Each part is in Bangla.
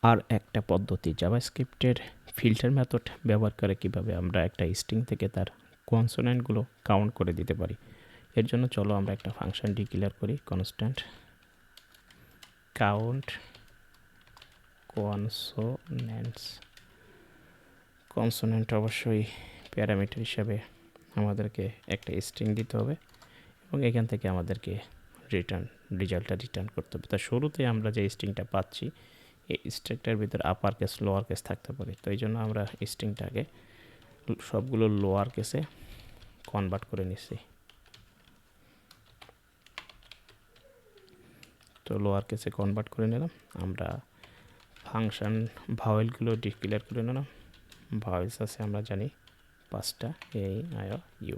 আর একটা পদ্ধতি জাভাস্ক্রিপ্টের ফিল্টার মেথড ব্যবহার করে কিভাবে আমরা একটা স্ট্রিং থেকে তার কনসোনেন্টগুলো কাউন্ট করে দিতে পারি। এর জন্য চলো আমরা একটা ফাংশন ডিক্লেয়ার করি, কনস্ট্যান্ট কাউন্ট কনসোনেন্ট অবশ্যই প্যারামিটার হিসাবে আমাদেরকে একটা স্ট্রিং দিতে হবে এবং এখান থেকে আমাদেরকে রেজাল্টটা রিটার্ন করতে হবে। তো শুরুতে আমরা যে স্ট্রিংটা পাচ্ছি এই স্ট্রিংটার ভিতর আপার কেস লোয়ার কেস থাকতে পারে, তো এই জন্য আমরা স্ট্রিংটাকে সবগুলো লোয়ার কেসে কনভার্ট করে নিচ্ছি। তো লোয়ার কেসে কনভার্ট করে নিলাম। আমরা ফাংশন ভাওয়েলগুলো ডিক্লেয়ার করে নিলাম। ভাওয়েলস আছে আমরা জানি 5টা, এ আই ও ইউ।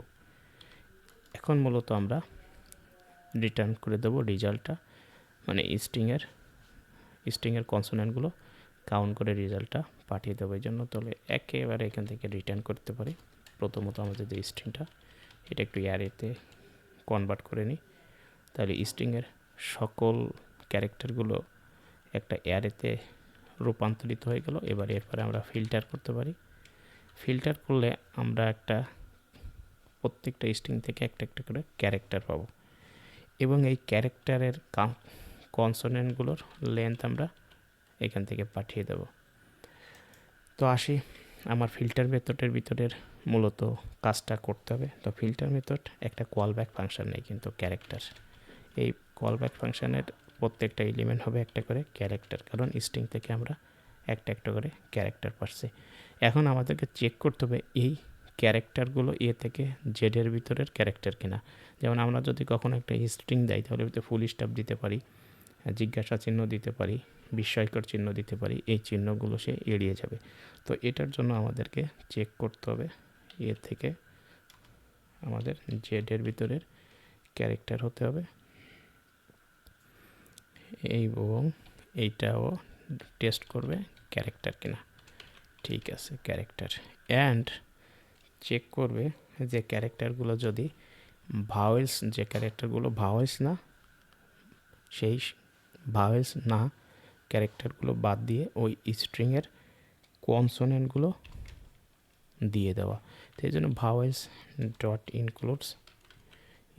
এখন মূলত আমরা রিটার্ন করে দেবো রেজাল্টটা, মানে স্ট্রিংয়ের কনসোনেন্টগুলো কাউন্ট করে রেজাল্টটা পাঠিয়ে দেবো। এই জন্য তাহলে একেবারে এখান থেকে রিটার্ন করতে পারি। প্রথমত আমাদের যে স্ট্রিংটা এটা একটু অ্যারেতে কনভার্ট করে নিই, তাহলে স্ট্রিংয়ের সকল ক্যারেক্টারগুলো একটা অ্যারেতে রূপান্তরিত হয়ে গেল। এরপরে আমরা ফিল্টার করতে পারি। ফিল্টার করলে আমরা প্রত্যেকটা স্ট্রিং থেকে একটা একটা করে ক্যারেক্টার পাবো এবং এই ক্যারেক্টারের কনসোনেন্টগুলোর লেন্থ আমরা এখান থেকে পাঠিয়ে দেব। তো আসি আমার ফিল্টার মেথডের ভিতরের মূলত কাজটা করতে হবে। তো ফিল্টার মেথড একটা কলব্যাক ফাংশন নেই, কিন্তু ক্যারেক্টার। এই কলব্যাক ফাংশনের প্রত্যেকটা এলিমেন্ট হবে একটা করে ক্যারেক্টার, কারণ স্ট্রিং থেকে আমরা একটা একটা করে ক্যারেক্টার পাচ্ছি। এখন আমাদেরকে চেক করতে হবে এই ক্যারেক্টারগুলো এ থেকে জেডের ভিতরের ক্যারেক্টার কিনা। যেমন আমরা যদি কখনো একটা স্ট্রিং দেয় তাহলে ফুল স্টপ দিতে পারি, জিজ্ঞাসা চিহ্ন দিতে পারি, বিস্ময়কর চিহ্ন দিতে পারি, এই চিহ্নগুলো সে এড়িয়ে যাবে। তো এটার জন্য আমাদেরকে চেক করতে হবে এ থেকে আমাদের জেডের ভিতরের ক্যারেক্টার হতে হবে এবং এইটাও টেস্ট করবে ক্যারেক্টার কিনা। ঠিক আছে, ক্যারেক্টার। অ্যান্ড চেক করবে যে ক্যারেক্টারগুলো যদি ভাওয়েলস, যে ক্যারেক্টারগুলো ভাওয়েলস না, সেই ভাওয়েলস না ক্যারেক্টারগুলো বাদ দিয়ে ওই স্ট্রিংয়ের কনসোনেন্টগুলো দিয়ে দেওয়া। তো এই জন্য ভাওয়েলস ডট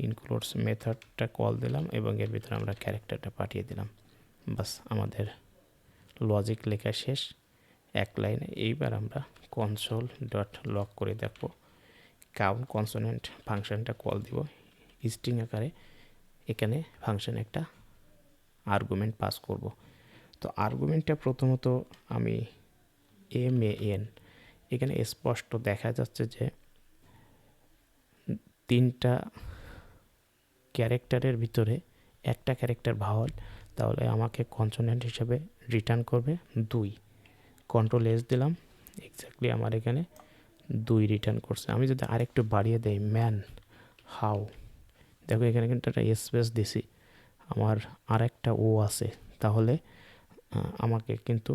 ইনক্লুডস মেথডটা কল দিলাম এবং এর ভিতরে আমরা ক্যারেক্টারটা পাঠিয়ে দিলাম। বাস, আমাদের লজিক লেখা শেষ এক লাইনে। এইবার আমরা কনসোল ডট লগ করে দেখব, কাউন্ট কনসোনেন্ট ফাংশনটা কল দিব স্ট্রিং আকারে। এখানে ফাংশনে একটা আর্গুমেন্ট পাস করব। তো আর্গুমেন্টটা প্রথমত আমি এন, এখানে স্পষ্ট দেখা যাচ্ছে যে 3টা ক্যারেক্টারের ভিতরে একটা ক্যারেক্টার ভাওয়াল, তাহলে আমাকে কনসোনেন্ট হিসেবে রিটার্ন করবে 2। কন্ট্রোল এস দিলাম, এক্স্যাক্টলি আমার এখানে 2 রিটার্ন করছে। আমি যদি আরেকটু বাড়িয়ে দেই, ম্যান, হাউ, দেখো এখানে কিন্তু একটা স্পেস দিছি, আমার আরেকটা ও আছে, তাহলে আমাকে কিন্তু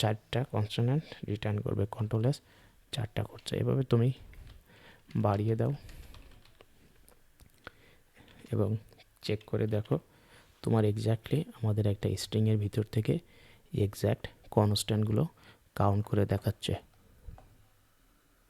4টা কনসোনেন্ট রিটার্ন করবে। কন্ট্রোল এস 4টা করছে। এভাবে তুমি বাড়িয়ে দাও এবং চেক করে দেখো তোমার এক্স্যাক্টলি আমাদের একটা স্ট্রিংয়ের ভিতর থেকে এক্স্যাক্ট কনস্ট্যান্টগুলো কাউন্ট করে দেখাচ্ছে।